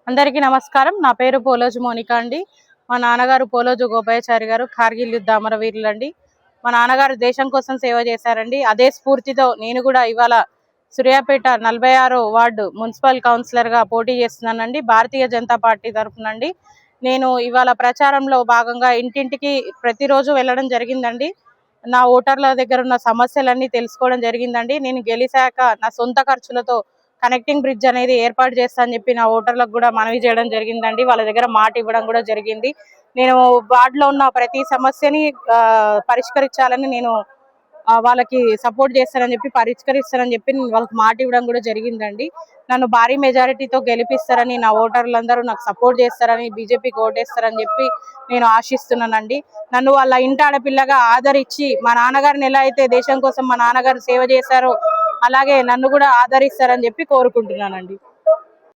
అందరికీ నమస్కారం. నా పేరు పోలోజు మోనిక అండి. మా నాన్నగారు పోలోజు గోపాయాచారి గారు కార్గిల్ యుద్ధ అమరవీరులు అండి. మా నాన్నగారు దేశం కోసం సేవ చేశారండి. అదే స్ఫూర్తితో నేను కూడా ఇవాళ సూర్యాపేట 46వ వార్డు మున్సిపల్ కౌన్సిలర్గా పోటీ చేస్తున్నానండి, భారతీయ జనతా పార్టీ తరఫునండి. నేను ఇవాళ ప్రచారంలో భాగంగా ఇంటింటికి ప్రతిరోజు వెళ్ళడం జరిగిందండి. నా ఓటర్ల దగ్గర ఉన్న సమస్యలన్నీ తెలుసుకోవడం జరిగిందండి. నేను గెలిచాక నా సొంత ఖర్చులతో కనెక్టింగ్ బ్రిడ్జ్ అనేది ఏర్పాటు చేస్తా అని చెప్పి నా ఓటర్లకు కూడా మనవి చేయడం జరిగిందండి. వాళ్ళ దగ్గర మాట ఇవ్వడం కూడా జరిగింది. నేను వార్డులో ఉన్న ప్రతి సమస్యని పరిష్కరించాలని నేను వాళ్ళకి సపోర్ట్ చేస్తానని చెప్పి, పరిష్కరిస్తానని చెప్పి వాళ్ళకి మాట ఇవ్వడం కూడా జరిగిందండి. నన్ను భారీ మెజారిటీతో గెలిపిస్తారని, నా ఓటర్లందరూ నాకు సపోర్ట్ చేస్తారని, బీజేపీకి ఓటేస్తారని చెప్పి నేను ఆశిస్తున్నానండి. నన్ను వాళ్ళ ఇంటి ఆడపిల్లగా ఆదరించి మా నాన్నగారిని ఎలా అయితే దేశం కోసం మా నాన్నగారు సేవ చేశారో అలాగే నన్ను కూడా ఆదరిస్తారని చెప్పి కోరుకుంటున్నానండి.